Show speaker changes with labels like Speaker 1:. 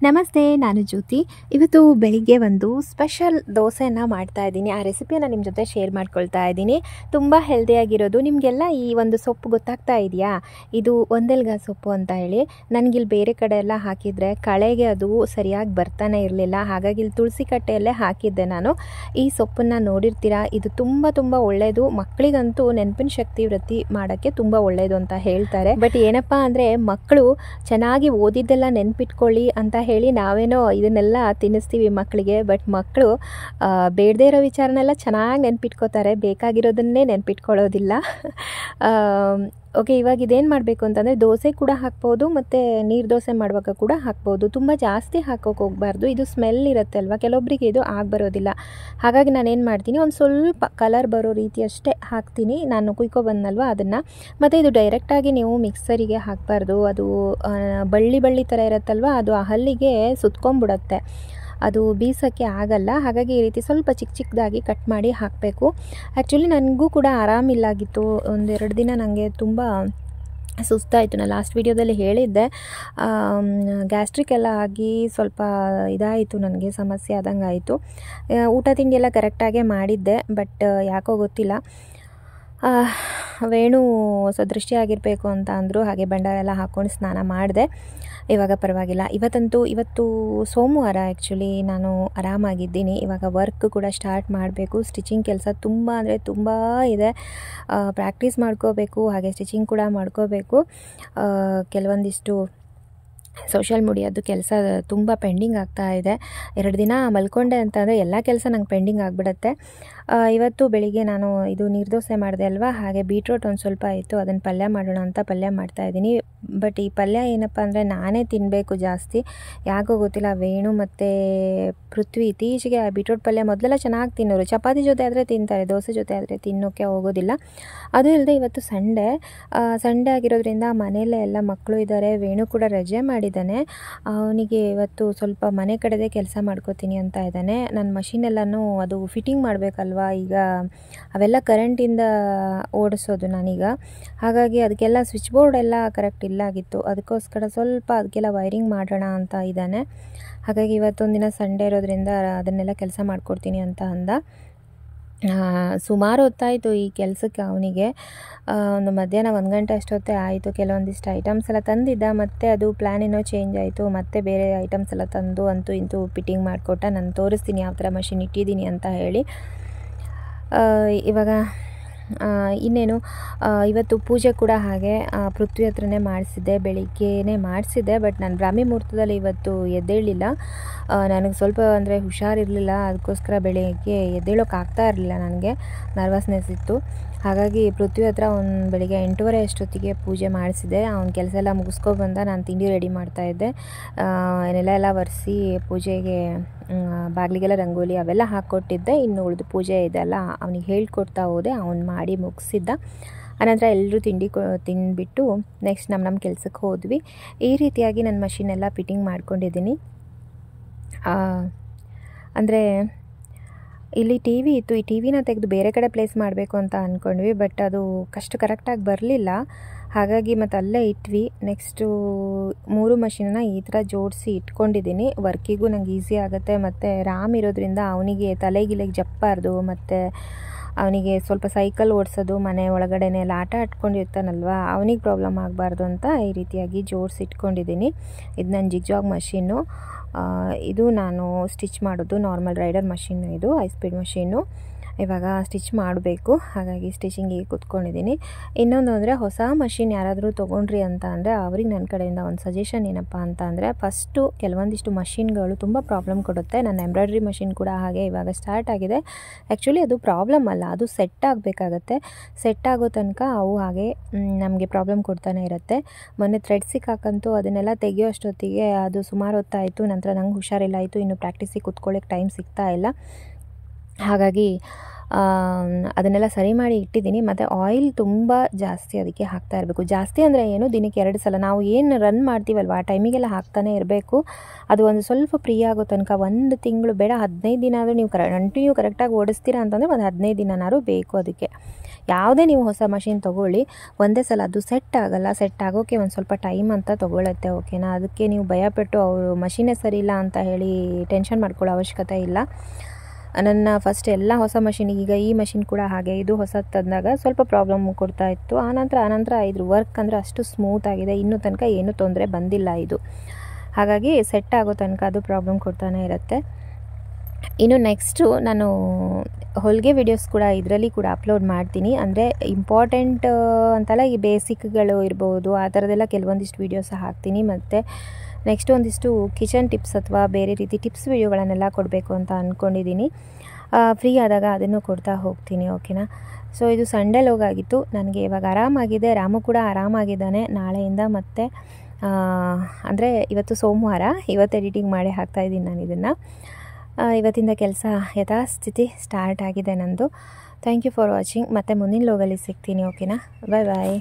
Speaker 1: ನಮಸ್ತೆ, ನಾನು ಜ್ಯೋತಿ. ಇವತ್ತು ಬೆಳಿಗ್ಗೆ ಒಂದು ಸ್ಪೆಷಲ್ ದೋಸೆಯನ್ನು ಮಾಡ್ತಾ ಇದ್ದೀನಿ. ಆ ರೆಸಿಪಿಯನ್ನು ನಿಮ್ಮ ಜೊತೆ ಶೇರ್ ಮಾಡ್ಕೊಳ್ತಾ ಇದ್ದೀನಿ. ತುಂಬ ಹೆಲ್ದಿಯಾಗಿರೋದು. ನಿಮಗೆಲ್ಲ ಈ ಒಂದು ಸೊಪ್ಪು ಗೊತ್ತಾಗ್ತಾ ಇದೆಯಾ? ಇದು ಒಂದೆಲ್ಗ ಸೊಪ್ಪು ಅಂತ ಹೇಳಿ. ನನಗಿಲ್ಲಿ ಬೇರೆ ಕಡೆ ಎಲ್ಲ ಹಾಕಿದರೆ ಕಳೆಗೆ ಅದು ಸರಿಯಾಗಿ ಬರ್ತಾನೆ ಇರಲಿಲ್ಲ. ಹಾಗಾಗಿ ಇಲ್ಲಿ ತುಳಸಿ ಕಟ್ಟೆಯಲ್ಲೇ ಹಾಕಿದ್ದೆ ನಾನು. ಈ ಸೊಪ್ಪನ್ನು ನೋಡಿರ್ತೀರಾ. ಇದು ತುಂಬ ಒಳ್ಳೆಯದು. ಮಕ್ಕಳಿಗಂತೂ ನೆನಪಿನ ಶಕ್ತಿ ವೃದ್ಧಿ ಮಾಡೋಕ್ಕೆ ತುಂಬ ಒಳ್ಳೆಯದು ಅಂತ ಹೇಳ್ತಾರೆ. ಬಟ್ ಏನಪ್ಪ ಅಂದರೆ ಮಕ್ಕಳು ಚೆನ್ನಾಗಿ ಓದಿದ್ದೆಲ್ಲ ನೆನ್ಪಿಟ್ಕೊಳ್ಳಿ ಅಂತ ಹೇಳಿ ನಾವೇನೋ ಇದನ್ನೆಲ್ಲ ತಿನ್ನಿಸ್ತೀವಿ ಮಕ್ಕಳಿಗೆ. ಬಟ್ ಮಕ್ಕಳು ಬೇಡದೇ ಇರೋ ವಿಚಾರನೆಲ್ಲ ಚೆನ್ನಾಗಿ ನೆನ್ಪಿಟ್ಕೋತಾರೆ, ಬೇಕಾಗಿರೋದನ್ನೇ ನೆನ್ಪಿಟ್ಕೊಳ್ಳೋದಿಲ್ಲ. ಓಕೆ, ಇವಾಗ ಇದೇನು ಮಾಡಬೇಕು ಅಂತಂದರೆ ದೋಸೆ ಕೂಡ ಹಾಕ್ಬೋದು ಮತ್ತು ನೀರು ದೋಸೆ ಮಾಡುವಾಗ ಕೂಡ ಹಾಕ್ಬೋದು. ತುಂಬ ಜಾಸ್ತಿ ಹಾಕೋಕೆ ಹೋಗಬಾರ್ದು. ಇದು ಸ್ಮೆಲ್ ಇರುತ್ತೆ ಅಲ್ವಾ, ಕೆಲವೊಬ್ಬರಿಗೆ ಇದು ಆಗಬರೋದಿಲ್ಲ. ಹಾಗಾಗಿ ನಾನೇನು ಮಾಡ್ತೀನಿ, ಒಂದು ಸ್ವಲ್ಪ ಕಲರ್ ಬರೋ ರೀತಿ ಅಷ್ಟೇ ಹಾಕ್ತೀನಿ. ನಾನು ಕುಯ್ಕೊಬಂದಲ್ವ ಅದನ್ನು. ಮತ್ತು ಇದು ಡೈರೆಕ್ಟಾಗಿ ನೀವು ಮಿಕ್ಸರಿಗೆ ಹಾಕಬಾರ್ದು. ಅದು ಬಳ್ಳಿ ಥರ ಇರುತ್ತಲ್ವ, ಅದು ಆ ಹಲ್ಲಿಗೆ ಸುತ್ಕೊಂಡ್ಬಿಡುತ್ತೆ, ಅದು ಬೀಸೋಕ್ಕೆ ಆಗಲ್ಲ. ಹಾಗಾಗಿ ಈ ರೀತಿ ಸ್ವಲ್ಪ ಚಿಕ್ಕದಾಗಿ ಕಟ್ ಮಾಡಿ ಹಾಕಬೇಕು. ಆ್ಯಕ್ಚುಲಿ ನನಗೂ ಕೂಡ ಆರಾಮಿಲ್ಲಾಗಿತ್ತು. 1-2 ದಿನ ನನಗೆ ತುಂಬ ಸುಸ್ತಾಯಿತು. ನಾನು ಲಾಸ್ಟ್ ವೀಡಿಯೋದಲ್ಲಿ ಹೇಳಿದ್ದೆ, ಗ್ಯಾಸ್ಟ್ರಿಕ್ ಎಲ್ಲ ಆಗಿ ಸ್ವಲ್ಪ ಇದಾಯಿತು, ನನಗೆ ಸಮಸ್ಯೆ ಆದಂಗೆ ಆಯಿತು. ಊಟ ತಿಂಡಿ ಎಲ್ಲ ಕರೆಕ್ಟಾಗೇ ಮಾಡಿದ್ದೆ, ಬಟ್ ಯಾಕೋ ಗೊತ್ತಿಲ್ಲ. ವೇಣು ಸದೃಷ್ಟಿ ಆಗಿರಬೇಕು ಅಂತ ಅಂದರು. ಹಾಗೆ ಬಂಡಾರೆಲ್ಲ ಹಾಕ್ಕೊಂಡು ಸ್ನಾನ ಮಾಡಿದೆ. ಇವಾಗ ಪರವಾಗಿಲ್ಲ. ಇವತ್ತು ಸೋಮವಾರ. ಆ್ಯಕ್ಚುಲಿ ನಾನು ಆರಾಮಾಗಿದ್ದೀನಿ. ಇವಾಗ ವರ್ಕ್ ಕೂಡ ಸ್ಟಾರ್ಟ್ ಮಾಡಬೇಕು. ಸ್ಟಿಚಿಂಗ್ ಕೆಲಸ ತುಂಬ ಅಂದರೆ ತುಂಬ ಇದೆ. ಪ್ರಾಕ್ಟೀಸ್ ಮಾಡ್ಕೋಬೇಕು, ಹಾಗೆ ಸ್ಟಿಚಿಂಗ್ ಕೂಡ ಮಾಡ್ಕೋಬೇಕು. ಕೆಲವೊಂದಿಷ್ಟು ಸೋಷಿಯಲ್ ಮೀಡಿಯಾದ್ದು ಕೆಲಸ ತುಂಬ ಪೆಂಡಿಂಗ್ ಆಗ್ತಾ ಇದೆ. 2 ದಿನ ಮಲ್ಕೊಂಡೆ ಅಂತಂದರೆ ಎಲ್ಲ ಕೆಲಸ ನಂಗೆ ಪೆಂಡಿಂಗ್ ಆಗಿಬಿಡುತ್ತೆ. ಇವತ್ತು ಬೆಳಿಗ್ಗೆ ನಾನು ಇದು ನೀರು ದೋಸೆ ಮಾಡಿದೆ ಅಲ್ವಾ, ಹಾಗೆ ಬೀಟ್ರೋಟ್ ಒಂದು ಸ್ವಲ್ಪ ಇತ್ತು, ಅದನ್ನು ಪಲ್ಯ ಮಾಡೋಣ ಅಂತ ಪಲ್ಯ ಮಾಡ್ತಾಯಿದ್ದೀನಿ. ಬಟ್ ಈ ಪಲ್ಯ ಏನಪ್ಪ ಅಂದರೆ ನಾನೇ ತಿನ್ನಬೇಕು ಜಾಸ್ತಿ, ಯಾಕೋ ಗೊತ್ತಿಲ್ಲ. ವೇಣು ಮತ್ತು ಪೃಥ್ವಿ ಇತ್ತೀಚೆಗೆ ಬೀಟ್ರೋಟ್ ಪಲ್ಯ ಮೊದಲೆಲ್ಲ ಚೆನ್ನಾಗಿ ತಿನ್ನೋರು. ಚಪಾತಿ ಜೊತೆ ಆದರೆ ತಿಂತಾರೆ, ದೋಸೆ ಜೊತೆ ಆದರೆ ತಿನ್ನೋಕ್ಕೆ ಹೋಗೋದಿಲ್ಲ. ಅದು ಇಲ್ಲದೆ ಇವತ್ತು ಸಂಡೇ ಆಗಿರೋದ್ರಿಂದ ಮನೆಯಲ್ಲೇ ಎಲ್ಲ ಮಕ್ಕಳು ಇದ್ದಾರೆ. ವೇಣು ಕೂಡ ರಜೆ ಮಾಡಿದ್ದಾನೆ. ಅವನಿಗೆ ಇವತ್ತು ಸ್ವಲ್ಪ ಮನೆ ಕಡೆದೇ ಕೆಲಸ ಮಾಡ್ಕೋತೀನಿ ಅಂತ ಇದ್ದಾನೆ. ನನ್ನ ಮಷಿನೆಲ್ಲನೂ ಅದು ಫಿಟ್ಟಿಂಗ್ ಮಾಡಬೇಕಲ್ವ, ಈಗ ಅವೆಲ್ಲ ಕರೆಂಟಿಂದ ಓಡಿಸೋದು ನಾನೀಗ. ಹಾಗಾಗಿ ಅದಕ್ಕೆಲ್ಲ ಸ್ವಿಚ್ ಬೋರ್ಡ್ ಎಲ್ಲ ಕರೆಕ್ಟ್ ಇಲ್ಲಾಗಿತ್ತು. ಅದಕ್ಕೋಸ್ಕರ ಸ್ವಲ್ಪ ಅದಕ್ಕೆಲ್ಲ ವೈರಿಂಗ್ ಮಾಡೋಣ ಅಂತ ಇದ್ದಾನೆ. ಹಾಗಾಗಿ ಇವತ್ತೊಂದು ದಿನ ಸಂಡೇ ಇರೋದ್ರಿಂದ ಅದನ್ನೆಲ್ಲ ಕೆಲಸ ಮಾಡಿಕೊಡ್ತೀನಿ ಅಂತ ಅಂದ. ಸುಮಾರು ಹೊತ್ತಾಯಿತು ಈ ಕೆಲಸಕ್ಕೆ ಅವನಿಗೆ. ಒಂದು ಮಧ್ಯಾಹ್ನ 1 ಗಂಟೆ ಅಷ್ಟೊತ್ತೇ ಆಯಿತು. ಕೆಲವೊಂದಿಷ್ಟು ಐಟಮ್ಸ್ ಎಲ್ಲ ತಂದಿದ್ದ, ಮತ್ತು ಅದು ಪ್ಲ್ಯಾನ್ ಏನೋ ಚೇಂಜ್ ಆಯಿತು. ಮತ್ತು ಬೇರೆ ಐಟಮ್ಸ್ ಎಲ್ಲ ತಂದು ಅಂತೂ ಇಂತೂ ಫಿಟ್ಟಿಂಗ್ ಮಾಡಿಕೊಟ್ಟ. ನಾನು ತೋರಿಸ್ತೀನಿ ಯಾವ ಥರ ಮಷಿನ್ ಇಟ್ಟಿದ್ದೀನಿ ಅಂತ ಹೇಳಿ. ಇವಾಗ ಇನ್ನೇನು, ಇವತ್ತು ಪೂಜೆ ಕೂಡ ಹಾಗೆ ಪೃಥ್ವಿ ಹತ್ರನೇ ಮಾಡಿಸಿದ್ದೆ, ಬೆಳಿಗ್ಗೆನೇ ಮಾಡಿಸಿದ್ದೆ. ಬಟ್ ನಾನು ಬ್ರಾಹ್ಮಿ ಮುಹೂರ್ತದಲ್ಲಿ ಇವತ್ತು ಎದ್ದೇಳಲಿಲ್ಲ. ನನಗೆ ಸ್ವಲ್ಪ ಅಂದರೆ ಹುಷಾರಿರಲಿಲ್ಲ, ಅದಕ್ಕೋಸ್ಕರ ಬೆಳಿಗ್ಗೆ ಎದ್ದೇಳೋಕೆ ಆಗ್ತಾ ಇರಲಿಲ್ಲ, ನನಗೆ ನರ್ವಸ್ನೆಸ್ ಇತ್ತು. ಹಾಗಾಗಿ ಪೃಥ್ವಿ ಹತ್ರ ಬೆಳಿಗ್ಗೆ 8:30 ಅಷ್ಟೊತ್ತಿಗೆ ಪೂಜೆ ಮಾಡಿಸಿದೆ. ಅವ್ನ ಕೆಲಸ ಎಲ್ಲ ಮುಗಿಸ್ಕೊಬಂದ. ನಾನು ತಿಂಡಿ ರೆಡಿ ಮಾಡ್ತಾಯಿದ್ದೆ. ನೆಲ ಒರೆಸಿ ಪೂಜೆಗೆ ಬಾಗಿಲಿಗೆಲ್ಲ ರಂಗೋಲಿ ಅವೆಲ್ಲ ಹಾಕ್ಕೊಟ್ಟಿದ್ದೆ. ಇನ್ನು ಉಳಿದು ಪೂಜೆ ಇದೆಲ್ಲ ಅವನಿಗೆ ಹೇಳ್ಕೊಡ್ತಾ ಹೋದೆ. ಅವ್ನು ಮಾಡಿ ಮುಗಿಸಿದ್ದ. ಆನಂತರ ಎಲ್ಲರೂ ತಿಂದುಬಿಟ್ಟು ನೆಕ್ಸ್ಟ್ ನಮ್ಮ ಕೆಲಸಕ್ಕೆ ಹೋದ್ವಿ. ಈ ರೀತಿಯಾಗಿ ನನ್ನ ಮಷಿನೆಲ್ಲ ಫಿಟ್ಟಿಂಗ್ ಮಾಡ್ಕೊಂಡಿದ್ದೀನಿ. ಅಂದರೆ ಇಲ್ಲಿ ಟಿ ವಿ ಇತ್ತು, ಈ ಟಿ ವಿನ ತೆಗೆದು ಬೇರೆ ಕಡೆ ಪ್ಲೇಸ್ ಮಾಡಬೇಕು ಅಂತ ಅಂದ್ಕೊಂಡ್ವಿ. ಬಟ್ ಅದು ಕರೆಕ್ಟಾಗಿ ಬರಲಿಲ್ಲ. ಹಾಗಾಗಿ ಮತ್ತು ಅಲ್ಲೇ ಇಟ್ವಿ. ನೆಕ್ಸ್ಟು 3 ಮಷಿನನ್ನ ಈ ಥರ ಜೋಡಿಸಿ ಇಟ್ಕೊಂಡಿದ್ದೀನಿ. ವರ್ಕಿಗೂ ನಂಗೆ ಈಸಿ ಆಗುತ್ತೆ. ಮತ್ತು ರಾಮ್ ಇರೋದ್ರಿಂದ ಅವನಿಗೆ ತಲೆಗಿಲೆಗೆ ಜಪ್ಪಾರ್ದು, ಮತ್ತು ಅವನಿಗೆ ಸ್ವಲ್ಪ ಸೈಕಲ್ ಓಡಿಸೋದು, ಮನೆ ಒಳಗಡೆನೇ ಎಲ್ಲ ಆಟ ಆಡ್ಕೊಂಡಿರ್ತಾನಲ್ವ, ಅವನಿಗೆ ಪ್ರಾಬ್ಲಮ್ ಆಗಬಾರ್ದು ಅಂತ ಈ ರೀತಿಯಾಗಿ ಜೋಡಿಸಿ ಇಟ್ಕೊಂಡಿದ್ದೀನಿ. ಇದು ನನ್ನ ಜಿಗ್ಜಾಗ್ ಮಷೀನು. ಇದು ನಾನು ಸ್ಟಿಚ್ ಮಾಡೋದು ನಾರ್ಮಲ್ ರೈಡರ್ ಮಷೀನು, ಇದು ಹೈ ಸ್ಪೀಡ್ ಮಷೀನು. ಇವಾಗ ಸ್ಟಿಚ್ ಮಾಡಬೇಕು, ಹಾಗಾಗಿ ಸ್ಟಿಚಿಂಗಿಗೆ ಕೂತ್ಕೊಂಡಿದ್ದೀನಿ. ಇನ್ನೊಂದು ಅಂದರೆ ಹೊಸ ಮಷಿನ್ ಯಾರಾದರೂ ತೊಗೊಂಡ್ರಿ ಅಂತ ಅಂದರೆ ಅವ್ರಿಗೆ ನನ್ನ ಕಡೆಯಿಂದ ಒಂದು ಸಜೆಷನ್ ಏನಪ್ಪ ಅಂತ ಅಂದರೆ, ಫಸ್ಟು ಕೆಲವೊಂದಿಷ್ಟು ಮಷಿನ್ಗಳು ತುಂಬ ಪ್ರಾಬ್ಲಮ್ ಕೊಡುತ್ತೆ. ನನ್ನ ಎಂಬ್ರಾಯ್ಡ್ರಿ ಮಷಿನ್ ಕೂಡ ಹಾಗೆ ಇವಾಗ ಸ್ಟಾರ್ಟ್ ಆಗಿದೆ. ಆ್ಯಕ್ಚುಲಿ ಅದು ಪ್ರಾಬ್ಲಮ್ ಅಲ್ಲ, ಅದು ಸೆಟ್ ಆಗಬೇಕಾಗತ್ತೆ. ಸೆಟ್ ಆಗೋ ತನಕ ಅವು ಹಾಗೆ ನಮಗೆ ಪ್ರಾಬ್ಲಮ್ ಕೊಡ್ತಾನೆ ಇರುತ್ತೆ. ಮೊನ್ನೆ ಥ್ರೆಡ್ ಸಿಕ್ಕಾಕಂತೂ ಅದನ್ನೆಲ್ಲ ತೆಗಿಯೋ ಅಷ್ಟೊತ್ತಿಗೆ ಅದು ಸುಮಾರು ಹೊತ್ತಾಯಿತು. ನಂತರ ನಂಗೆ ಹುಷಾರಿಲ್ಲ ಆಯಿತು. ಇನ್ನು ಪ್ರಾಕ್ಟೀಸಿಗೆ ಕೂತ್ಕೊಳ್ಳೋಕ್ಕೆ ಟೈಮ್ ಸಿಗ್ತಾ ಇಲ್ಲ. ಹಾಗಾಗಿ ಅದನ್ನೆಲ್ಲ ಸರಿ ಮಾಡಿ ಇಟ್ಟಿದ್ದೀನಿ. ಮತ್ತು ಆಯಿಲ್ ತುಂಬ ಜಾಸ್ತಿ ಅದಕ್ಕೆ ಹಾಕ್ತಾ ಇರಬೇಕು. ಜಾಸ್ತಿ ಅಂದರೆ ಏನು, ದಿನಕ್ಕೆ 2 ಸಲ ನಾವು ಏನು ರನ್ ಮಾಡ್ತೀವಲ್ವ ಆ ಟೈಮಿಗೆಲ್ಲ ಹಾಕ್ತಾನೆ ಇರಬೇಕು. ಅದು ಒಂದು ಸ್ವಲ್ಪ ಫ್ರೀ ಆಗೋ ತನಕ 1 ತಿಂಗಳು ಬೇಡ, 15 ದಿನ ಆದರೂ ನೀವು ಕಂಟಿನ್ಯೂ ಕರೆಕ್ಟಾಗಿ ಓಡಿಸ್ತೀರಾ ಅಂತಂದರೆ ಒಂದು 15 ದಿನನಾದ್ರು ಬೇಕು ಅದಕ್ಕೆ. ಯಾವುದೇ ನೀವು ಹೊಸ ಮಷಿನ್ ತೊಗೊಳ್ಳಿ, ಒಂದೇ ಸಲ ಅದು ಸೆಟ್ ಆಗಲ್ಲ. ಸೆಟ್ ಆಗೋಕ್ಕೆ ಒಂದು ಸ್ವಲ್ಪ ಟೈಮ್ ಅಂತ ತೊಗೊಳುತ್ತೆ, ಓಕೆನಾ. ಅದಕ್ಕೆ ನೀವು ಭಯಪಟ್ಟು ಅವರು ಮಷಿನೇ ಸರಿ ಇಲ್ಲ ಅಂತ ಹೇಳಿ ಟೆನ್ಷನ್ ಮಾಡ್ಕೊಳ್ಳೋ ಅವಶ್ಯಕತೆ ಇಲ್ಲ. ನನ್ನ ಫಸ್ಟ್ ಎಲ್ಲ ಹೊಸ ಮಷಿನಿಗೆ, ಈಗ ಈ ಮಷಿನ್ ಕೂಡ ಹಾಗೆ, ಇದು ಹೊಸದು ತಂದಾಗ ಸ್ವಲ್ಪ ಪ್ರಾಬ್ಲಮ್ ಕೊಡ್ತಾ ಇತ್ತು. ಆನಂತರ ಇದ್ರ ವರ್ಕ್ ಅಂದರೆ ಅಷ್ಟು ಸ್ಮೂತ್ ಆಗಿದೆ, ಇನ್ನೂ ತನಕ ಏನೂ ತೊಂದರೆ ಬಂದಿಲ್ಲ ಇದು. ಹಾಗಾಗಿ ಸೆಟ್ ಆಗೋ ತನಕ ಅದು ಪ್ರಾಬ್ಲಮ್ ಕೊಡ್ತಾನೆ ಇರುತ್ತೆ. ಇನ್ನು ನೆಕ್ಸ್ಟು ನಾನು ಹೊಲಿಗೆ ವಿಡಿಯೋಸ್ ಕೂಡ ಇದರಲ್ಲಿ ಕೂಡ ಅಪ್ಲೋಡ್ ಮಾಡ್ತೀನಿ. ಅಂದರೆ ಇಂಪಾರ್ಟೆಂಟ್ ಅಂತಲ್ಲ, ಈ ಬೇಸಿಕ್ಗಳು ಇರ್ಬೋದು, ಆ ಥರದ್ದೆಲ್ಲ ಕೆಲವೊಂದಿಷ್ಟು ವೀಡಿಯೋಸ್ ಹಾಕ್ತೀನಿ. ಮತ್ತು ನೆಕ್ಸ್ಟ್ ಒಂದಿಷ್ಟು ಕಿಚನ್ ಟಿಪ್ಸ್ ಅಥವಾ ಬೇರೆ ರೀತಿ ಟಿಪ್ಸ್ ವೀಡಿಯೋಗಳನ್ನೆಲ್ಲ ಕೊಡಬೇಕು ಅಂತ ಅಂದ್ಕೊಂಡಿದ್ದೀನಿ. ಫ್ರೀ ಆದಾಗ ಅದನ್ನು ಕೊಡ್ತಾ ಹೋಗ್ತೀನಿ, ಓಕೆನಾ. ಸೊ ಇದು ಸಂಡೇ ಲಾಗ್ ಆಗಿತ್ತು. ನನಗೆ ಇವಾಗ ಆರಾಮಾಗಿದೆ, ರಾಮು ಕೂಡ ಆರಾಮಾಗಿದ್ದಾನೆ. ನಾಳೆಯಿಂದ ಮತ್ತೆ ಅಂದರೆ ಇವತ್ತು ಸೋಮವಾರ, ಇವತ್ತು ಎಡಿಟಿಂಗ್ ಮಾಡಿ ಹಾಕ್ತಾಯಿದ್ದೀನಿ ನಾನು ಇದನ್ನು. ಇವತ್ತಿಂದ ಕೆಲಸ ಯಥಾಸ್ಥಿತಿ ಸ್ಟಾರ್ಟ್ ಆಗಿದೆ ನಂದು. Thank you for watching. ಮತ್ತು ಮುಂದಿನ ಲಾಗಲ್ಲಿ ಸಿಗ್ತೀನಿ, ಓಕೆನಾ. ಬಾಯ್ ಬಾಯ್.